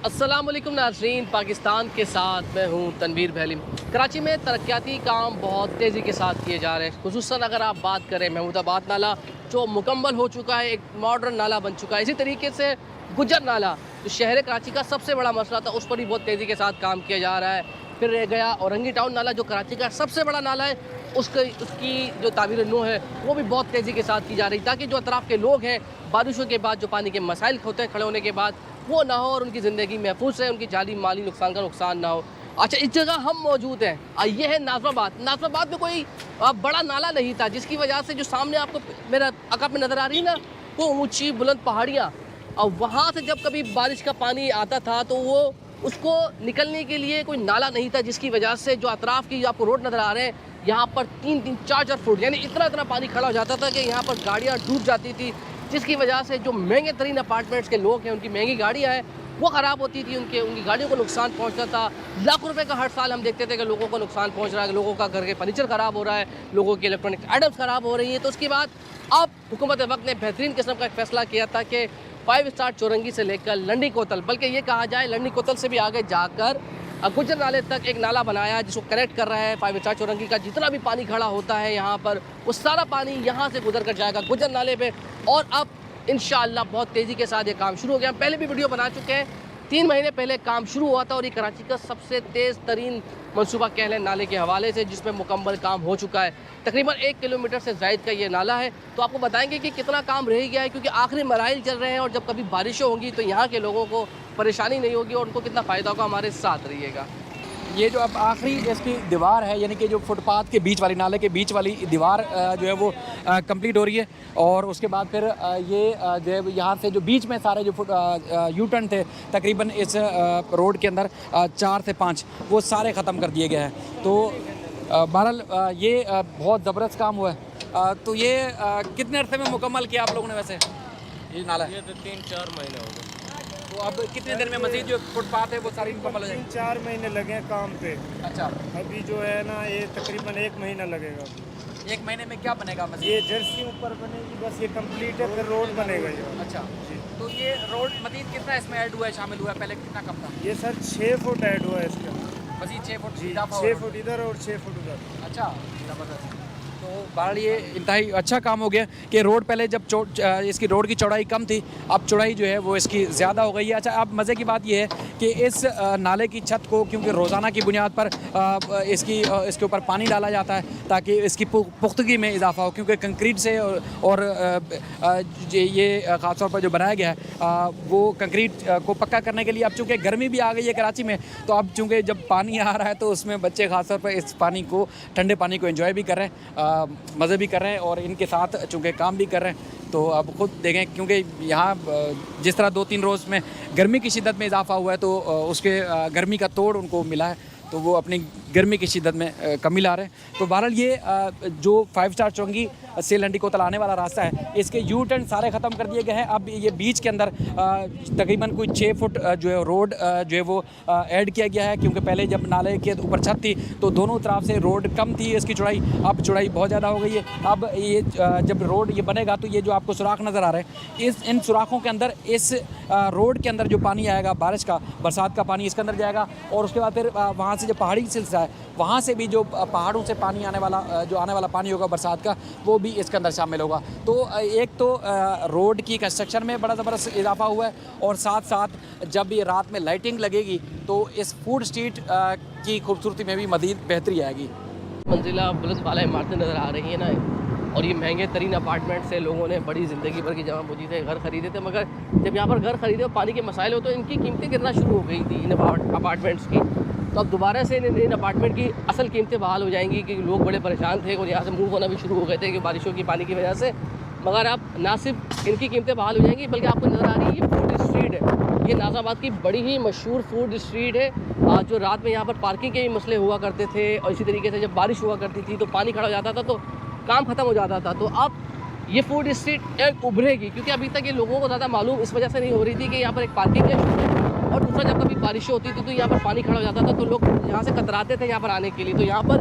अस्सलाम वालेकुम नाज़रीन, पाकिस्तान के साथ मैं हूँ तनवीर भैली। कराची में तरक्याती काम बहुत तेज़ी के साथ किए जा रहे हैं। खुसूसन अगर आप बात करें महमूदाबाद नाला जो मुकम्मल हो चुका है, एक मॉडर्न नाला बन चुका है। इसी तरीके से गुजर नाला जो शहर कराची का सबसे बड़ा मसला था, उस पर भी बहुत तेज़ी के साथ काम किया जा रहा है। फिर रह गया औरंगी टाउन नाला जो कराची का सबसे बड़ा नाला है, उसकी जो तामीर नो है वो भी बहुत तेज़ी के साथ की जा रही, ताकि जो अतराफ़ के लोग हैं बारिशों के बाद जो पानी के मसाइल होते हैं खड़े होने के बाद वो ना हो और उनकी ज़िंदगी महफूज है, उनकी जानी माली नुकसान का नुकसान ना हो। अच्छा, इस जगह हम मौजूद हैं, ये है नाज़िमाबाद। नाज़िमाबाद में कोई बड़ा नाला नहीं था, जिसकी वजह से जो सामने आपको मेरा अकब में नज़र आ रही है ना, वो ऊंची बुलंद पहाड़ियाँ, और वहाँ से जब कभी बारिश का पानी आता था तो वो उसको निकलने के लिए कोई नाला नहीं था, जिसकी वजह से जो अतराफ़ की आपको रोड नज़र आ रहे हैं यहाँ पर 3-3, 4-4 फुट यानी इतना पानी खड़ा हो जाता था कि यहाँ पर गाड़ियाँ डूब जाती थी, जिसकी वजह से जो महंगे तरीन अपार्टमेंट्स के लोग हैं उनकी महंगी गाड़ियाँ हैं वो ख़राब होती थी, उनकी गाड़ियों को नुकसान पहुंचता था। लाखों रुपए का हर साल हम देखते थे कि लोगों को नुकसान पहुंच रहा है, लोगों का घर के फर्नीचर ख़राब हो रहा है, लोगों की इलेक्ट्रॉनिक आइटम्स ख़राब हो रही हैं। तो उसके बाद अब हुकूमत वक्त ने बेहतरीन किस्म का एक फ़ैसला किया था कि 5 स्टार चौरंगी से लेकर लंडी कोतल, बल्कि ये कहा जाए लंडी कोतल से भी आगे जाकर गुजर नाले तक एक नाला बनाया जिसको कनेक्ट कर रहा है 5 स्टार चौरंगी का। जितना भी पानी खड़ा होता है यहाँ पर वो सारा पानी यहाँ से गुजर कर जाएगा गुजर नाले पे, और अब इंशाअल्लाह बहुत तेज़ी के साथ ये काम शुरू हो गया। हम पहले भी वीडियो बना चुके हैं, 3 महीने पहले काम शुरू हुआ था और ये कराची का सबसे तेज़ तरीन मनसूबा कह लें नाले के हवाले से, जिसमें मुकम्मल काम हो चुका है। तकरीबन 1 किलोमीटर से ज़ायद का ये नाला है। तो आपको बताएंगे कि कितना काम रह गया है, क्योंकि आखिरी मराइल चल रहे हैं और जब कभी बारिशें होंगी तो यहाँ के लोगों को परेशानी नहीं होगी और उनको कितना फ़ायदा होगा। हमारे साथ रहिएगा। ये जो अब आखिरी इसकी दीवार है, यानी कि जो फुटपाथ के बीच वाली, नाले के बीच वाली दीवार जो है वो कंप्लीट हो रही है, और उसके बाद फिर ये जो है यहाँ से जो बीच में सारे जो यू टर्न थे तकरीबन इस रोड के अंदर 4 से 5 वो सारे ख़त्म कर दिए गए हैं। तो बहरहाल ये बहुत ज़बरदस्त काम हुआ है। तो ये कितने अरसे में मुकम्मल किया आप लोगों ने वैसे ये नाला? ये तो 3-4 महीने हो गए। तो अब कितने दिन में मज़ीद जो फुटपाथ है वो सारी मुकम्मल हो जाएगी? 3-4 महीने लगे हैं काम पे। अच्छा, अभी जो है ना ये तकरीबन 1 महीना लगेगा। 1 महीने में क्या बनेगा मज़ीद? ये जर्सी ऊपर बनेगी, बस ये कंप्लीट है, फिर रोड बनेगा ये। अच्छा, जी। तो ये रोड मज़ीद कितना इसमें ऐड हुआ है, शामिल हुआ है? पहले कितना कम था? ये सर 6 फुट ऐड हुआ है इसके अंदर। मज़ीद 6 फुट जी, इजाफा 6 हुआ। फुट इधर और 6 फुट उधर। अच्छा, ज़बरदस्त। तो बहरहाल ये इंतहाई अच्छा काम हो गया कि रोड पहले जब इसकी रोड की चौड़ाई कम थी, अब चौड़ाई जो है वो इसकी ज़्यादा हो गई है। अच्छा, अब मज़े की बात ये है कि इस नाले की छत को क्योंकि रोज़ाना की बुनियाद पर इसके ऊपर पानी डाला जाता है ताकि इसकी पुख्तगी में इजाफा हो, क्योंकि कंक्रीट से और ये ख़ास तौर पर जो बनाया गया है वो कंक्रीट को पक्का करने के लिए। अब चूँकि गर्मी भी आ गई है कराची में, तो अब चूँकि जब पानी आ रहा है तो उसमें बच्चे ख़ास तौर पर इस पानी को, ठंडे पानी को एंजॉय भी कर रहे हैं, मज़े भी कर रहे हैं और इनके साथ चूँकि काम भी कर रहे हैं। तो अब खुद देखें, क्योंकि यहाँ जिस तरह 2-3 रोज़ में गर्मी की शिद्दत में इजाफा हुआ है तो उसके गर्मी का तोड़ उनको मिला है, तो वो अपनी गर्मी की शिद्दत में कमी ला रहे हैं। तो बहरहाल ये जो 5 स्टार चौरंगी से लंडी कोतल आने वाला रास्ता है, इसके यू टर्न सारे ख़त्म कर दिए गए हैं। अब ये बीच के अंदर तकरीबन कोई 6 फुट जो है रोड जो है वो ऐड किया गया है, क्योंकि पहले जब नाले के ऊपर छत थी तो दोनों तरफ से रोड कम थी इसकी चौड़ाई, अब चौड़ाई बहुत ज़्यादा हो गई है। अब ये जब रोड ये बनेगा तो ये जो आपको सुराख नज़र आ रहे हैं, इन सुराखों के अंदर इस रोड के अंदर जो पानी आएगा बारिश का, बरसात का पानी इसके अंदर जाएगा, और उसके बाद फिर वहाँ से जो पहाड़ी सिलसिला है वहाँ से भी जो पहाड़ों से पानी आने वाला पानी होगा बरसात का, वो भी इसके अंदर शामिल होगा। तो एक तो रोड की कंस्ट्रक्शन में बड़ा ज़बरदस्त इजाफा हुआ है, और साथ साथ जब ये रात में लाइटिंग लगेगी तो इस फूड स्ट्रीट की खूबसूरती में भी मज़ीद बेहतरी आएगी। मंजिला बुलंद वाला इमारतें नज़र आ रही हैं ना, और ये महंगे तरीन अपार्टमेंट से लोगों ने बड़ी ज़िंदगी भर की जमा पूंजी से घर ख़रीदे थे, मगर जब यहाँ पर घर ख़रीदे और पानी के मसाइल हो तो इनकी कीमतें गिरना शुरू हो गई थी इन अपार्टमेंट्स की। तो अब दोबारा से इन अपार्टमेंट की असल कीमतें बहाल हो जाएंगी, क्योंकि लोग बड़े परेशान थे और यहाँ से मूव होना भी शुरू हो गए थे कि बारिशों की पानी की वजह से। मगर अब ना सिर्फ इनकी कीमतें बहाल हो जाएंगी, बल्कि आपको नज़र आ रही है ये फूड स्ट्रीट है, ये नाज़िमाबाद की बड़ी ही मशहूर फूड स्ट्रीट है। जो रात में यहाँ पर पार्किंग के भी मसले हुआ करते थे, और इसी तरीके से जब बारिश हुआ करती थी तो पानी खड़ा हो जाता था तो काम ख़त्म हो जाता था। तो अब ये फूड स्ट्रीट एक उभरेगी, क्योंकि अभी तक ये लोगों को ज़्यादा मालूम इस वजह से नहीं हो रही थी कि यहाँ पर एक पार्किंग है, और दूसरा जब कभी बारिशें होती थी तो यहाँ पर पानी खड़ा हो जाता था तो लोग यहाँ से कतराते थे यहाँ पर आने के लिए। तो यहाँ पर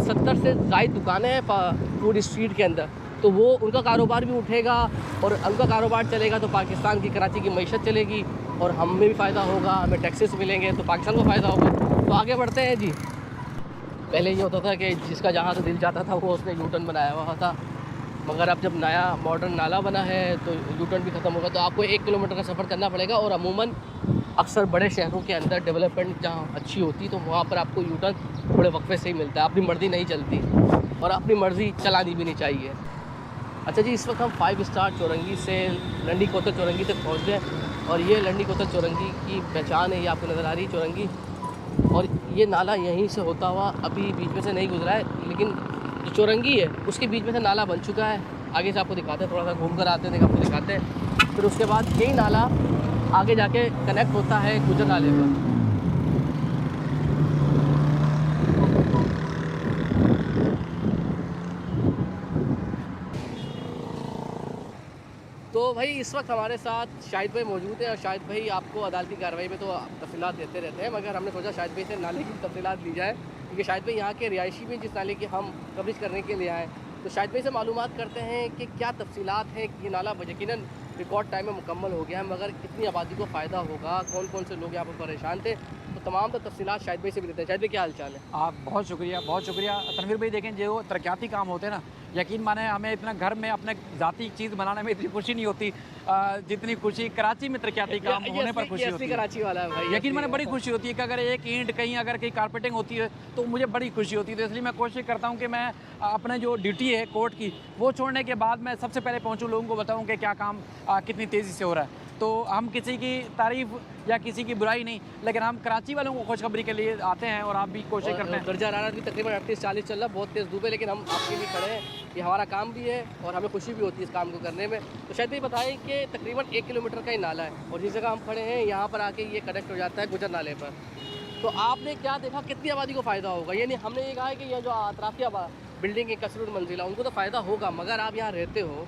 70 से ज़ायद दुकानें हैं फूड स्ट्रीट के अंदर, तो वो उनका कारोबार भी उठेगा और उनका कारोबार चलेगा तो पाकिस्तान की, कराची की मईशत चलेगी। और हमें भी फ़ायदा होगा, हमें टैक्सेस मिलेंगे तो पाकिस्तान को फ़ायदा होगा। तो आगे बढ़ते हैं जी। पहले ये होता था कि जिसका जहाँ से दिल जाता था वो उसने यू टर्न बनाया हुआ था, मगर अब जब नया मॉडर्न नाला बना है तो यू टर्न भी ख़त्म होगा। तो आपको 1 किलोमीटर का सफ़र करना पड़ेगा और अमूमन अक्सर बड़े शहरों के अंदर डेवलपमेंट जहाँ अच्छी होती तो वहाँ पर आपको यू टर्न थोड़े वक्फे से ही मिलता है, अपनी मर्ज़ी नहीं चलती और अपनी मर्ज़ी चलानी भी नहीं चाहिए। अच्छा जी, इस वक्त हम 5 स्टार चौरंगी से लंडी कोतल चौरंगी तक पहुँच गए और ये लंडी कोतल चौरंगी की पहचान है, ये आपको नज़र आ रही चौरंगी। और ये नाला यहीं से होता हुआ अभी बीच में से नहीं गुजरा है, लेकिन जो चौरंगी है उसके बीच में से नाला बन चुका है। आगे से आपको दिखाते हैं, थोड़ा सा घूम कर आते हैं, आपको दिखाते हैं। फिर उसके बाद यही नाला आगे जाके कनेक्ट होता है गुजर नाले पर। तो भाई इस वक्त हमारे साथ शाहिद भाई मौजूद है और शाहिद भाई आपको अदालती कार्रवाई में तो तफसीलात देते रहते हैं, मगर हमने सोचा शाहिद भाई से नाले की तफसीलात ली जाए क्योंकि शाहिद भाई यहाँ के रिहायशी भी जिस नाले की हम कवरेज करने के लिए आए। तो शाहिद भाई से मालूमात करते हैं कि क्या तफसीलात हैं कि ये नाला यकीनन रिकॉर्ड टाइम में मुकम्मल हो गया है, मगर कितनी आबादी को फ़ायदा होगा, कौन कौन से लोग यहाँ पर परेशान थे, तो तमाम तो तफसीलात शाहिद भाई से भी देते हैं। शाहिद भाई क्या हाल चाल है? आप बहुत शुक्रिया तनवीर भाई। देखें जो तरक्याती काम होते हैं ना, यकीन माने हमें इतना घर में अपने ज़ाती चीज़ बनाने में इतनी खुशी नहीं होती जितनी खुशी कराची में तरक्याती काम होने पर खुशी होती है। कराची वाला है भाई, यकीन माने बड़ी खुशी होती है कि अगर एक ईंट कहीं अगर कहीं कारपेटिंग होती है तो मुझे बड़ी खुशी होती है। तो इसलिए मैं कोशिश करता हूँ कि मैं अपने जो ड्यूटी है कोर्ट की वो छोड़ने के बाद मैं सबसे पहले पहुँचूँ, लोगों को बताऊँ कि क्या काम कितनी तेज़ी से हो रहा है। तो हम किसी की तारीफ़ या किसी की बुराई नहीं, लेकिन हम कराची वालों को खुशखबरी के लिए आते हैं और आप भी कोशिश करते हैं। दर्जा हरारत भी तकरीबन 38-40 चल रहा है, बहुत तेज़ धूप है, लेकिन हम आपके लिए खड़े हैं। ये हमारा काम भी है और हमें खुशी भी होती है इस काम को करने में। तो शायद ये बताएं कि तकरीबन 1 किलोमीटर का ही नाला है और जिस जगह हम खड़े हैं यहाँ पर आके ये कनेक्ट हो जाता है गुजर नाले पर। तो आपने क्या देखा, कितनी आबादी को फ़ायदा होगा? यानी हमने ये कहा है कि यह जो अतराफ़ी बिल्डिंग है कसरूर मंजिला, उनको तो फ़ायदा होगा, मगर आप यहाँ रहते हो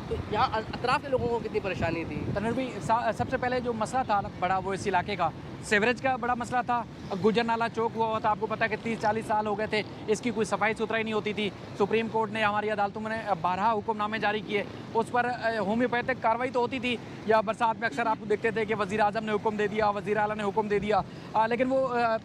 तो यहाँ अतराफ़ के लोगों को कितनी परेशानी थी? तनवीर भाई, सबसे पहले जो मसला था ना बड़ा, वो इस इलाके का सीवरेज का बड़ा मसला था। गुजर नाला चौक हुआ था, आपको पता है कि 30-40 साल हो गए थे, इसकी कोई सफाई सुथराई नहीं होती थी। सुप्रीम कोर्ट ने, हमारी अदालतों में 12 हुक्मनामे जारी किए, उस पर होम्योपैथिक कार्रवाई तो होती थी, या बरसात में अक्सर आपको देखते थे कि वज़ीर आज़म ने हुक्म दे दिया, वज़ीर आला ने हुक्म दे दिया, लेकिन वो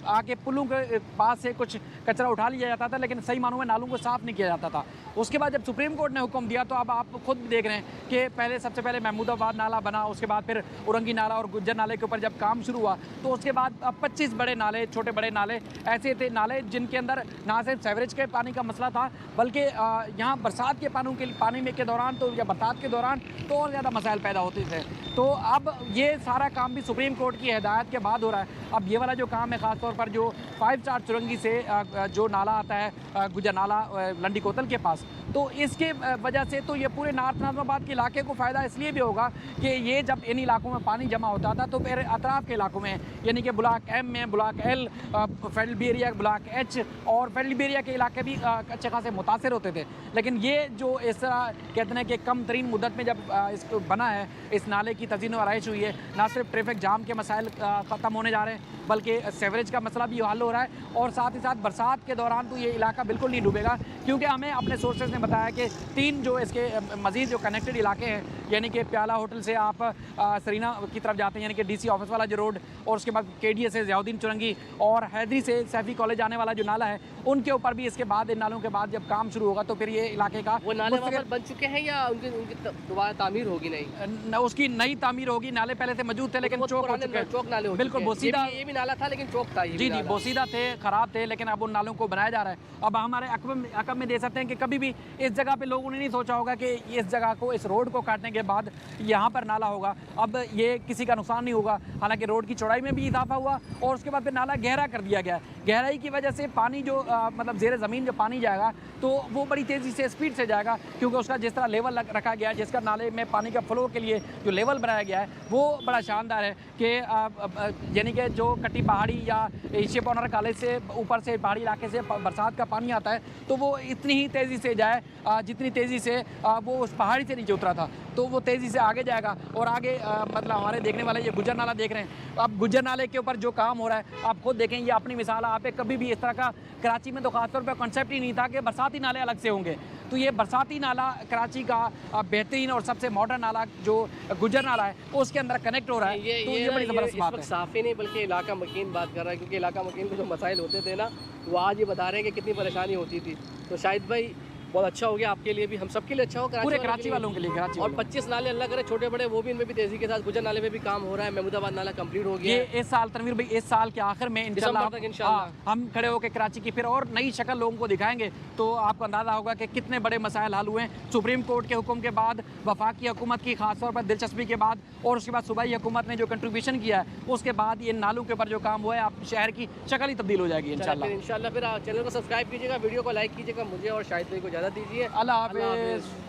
आके पुलों के पास से कुछ कचरा उठा लिया जाता था, लेकिन सही मानों में नालों को साफ़ नहीं किया जाता था। उसके बाद जब सुप्रीम कोर्ट ने हुक्म दिया तो अब आप खुद देख रहे हैं कि पहले सबसे पहले महमूदाबाद नाला बना, उसके बाद फिर उरंगी नाला और गुज्जर नाले के ऊपर जब काम शुरू हुआ तो उसके बाद अब 25 बड़े नाले, छोटे बड़े नाले ऐसे थे नाले जिनके अंदर ना सिर्फ सीवरेज के पानी का मसला था, बल्कि यहाँ बरसात के पानी में के दौरान तो या बरसात के दौरान तो और ज़्यादा मसाइल पैदा होते थे। तो अब ये सारा काम भी सुप्रीम कोर्ट की हिदायत के बाद हो रहा है। अब ये वाला जो काम है, ख़ासतौर पर जो 5 स्टार चुरंगी से जो नाला आता है गुजर नाला लंडी कोतल के पास, तो इसके वजह से तो ये पूरे नॉर्थ नाज़िमाबाद के इलाके को फ़ायदा इसलिए भी होगा कि ये जब इन इलाकों में पानी जमा होता था तो फिर अतराफ़ के इलाकों में, यानी कि ब्लॉक एम में, block L, federal B area, block H और फेडरल बी एरिया के इलाके भी अच्छे खासे मुतासर होते थे। लेकिन ये जो इस तरह कहते हैं कि कम तरीन मुद्दत में जब इसको बना है, इस नाले की तज़ीन व आराइश हुई है, ना सिर्फ ट्रैफिक जाम के मसाइल ख़त्म होने जा रहे हैं, बल्कि सीवरेज का मसला भी हल हो रहा है और साथ ही साथ बरसात के दौरान तो ये इलाका बिल्कुल नहीं डूबेगा, क्योंकि हमें अपने सोर्सेज ने बताया कि 3 जो इसके मज़ीद जो कनेक्टेड इलाके हैं, यानी कि प्याला होटल से आप सरीना की तरफ जाते हैं, यानी कि DC ऑफिस वाला जो रोड, और उसके बाद KDA से ज़ियाउद्दीन चुरंगी और हैदरी से सैफी कॉलेज आने वाला जो नाला है, उनके ऊपर भी इसके बाद, इन नालों के बाद जब काम शुरू होगा तो फिर ये इलाके का वो नाले वहाँ पर बन चुके हैं या उनकी दोबारा तामीर होगी? नहीं, उसकी नई तामीर होगी। नाले पहले से मौजूद थे लेकिन चौक हो चुके हैं। चौक नाले हो बिल्कुल, बोसीदा ये भी नाला था लेकिन चौक था। जी, बोसीदा थे, ख़राब थे, लेकिन अब उन नालों को बनाया जा रहा है। अब हमारे अकब में दे सकते हैं कि कभी भी इस जगह पे लोगों ने नहीं सोचा होगा कि इस जगह को, इस रोड को काटने के बाद यहाँ पर नाला होगा। अब ये किसी का नुकसान नहीं होगा, हालांकि रोड की चौड़ाई में भी इजाफा हुआ और उसके बाद फिर नाला गहरा कर दिया गया। गहराई की वजह से पानी जो मतलब ज़ेर ज़मीन जो पानी जाएगा तो वो बड़ी तेज़ी से, स्पीड से जाएगा, क्योंकि उसका जिस तरह लेवल रखा गया है, जिसका नाले में पानी का फ्लो के लिए जो लेवल बनाया गया है वो बड़ा शानदार है कि यानी कि जो कटी पहाड़ी या शिप ऑनर कॉलेज से ऊपर से पहाड़ी इलाके से बरसात का पानी आता है तो वो इतनी ही तेज़ी से जाए जितनी तेज़ी से वो उस पहाड़ी से नीचे उतरा था। तो तो वो तेज़ी से आगे जाएगा और आगे मतलब हमारे देखने वाले ये गुजर नाला देख रहे हैं। अब गुजर नाले के ऊपर जो काम हो रहा है आप खुद देखें, ये अपनी मिसाल आप कभी भी इस तरह का कराची में तो खासतौर पर कॉन्सेप्ट ही नहीं था कि बरसाती नाले अलग से होंगे। तो ये बरसाती नाला कराची का बेहतरीन और सबसे मॉडर्न नाला जो गुजर नाला है उसके अंदर कनेक्ट हो रहा है। तो ये बड़ी ज़बरदस्त बात है। साफ़ ही नहीं बल्कि इलाका मकीन बात कर रहा है, क्योंकि इलाका मकीन को जो मसाइल होते थे ना वो आज ये बता रहे हैं कि कितनी परेशानी होती थी। तो शाहिद भाई बहुत अच्छा हो गया आपके लिए भी, हम सबके लिए अच्छा हो, पूरे कराची वालों के लिए। कराची और 25 नाले अल्लाह करे छोटे बड़े वो भी, इनमें भी तेज़ी के साथ गुजर नाले में भी काम हो रहा है। महमूदाबाद नाला कंप्लीट हो गया ये इस साल तनवीर भाई इस साल के आखिर में इंशाल्लाह हम खड़े होकर कराची की फिर और नई शक्ल लोगों को दिखाएंगे। तो आपको अंदाज़ा होगा कि कितने बड़े मसाइल हल हुए हैं सुप्रीम कोर्ट के हुक्म के बाद, वफाकी हुकूमत की खासतौर पर दिलचस्पी के बाद, और उसके बाद सूबाई हुकूमत ने जो कंट्रीब्यूशन किया है उसके बाद ये नालों के ऊपर जो काम हुआ है आप शहर की शक्ल ही तब्दील हो जाएगी इंशाल्लाह। फिर चैनल को सब्सक्राइब कीजिएगा, वीडियो को लाइक कीजिएगा, मुझे और शाहिद भाई को इजाज़त दीजिए। अल्लाह हाफिज़।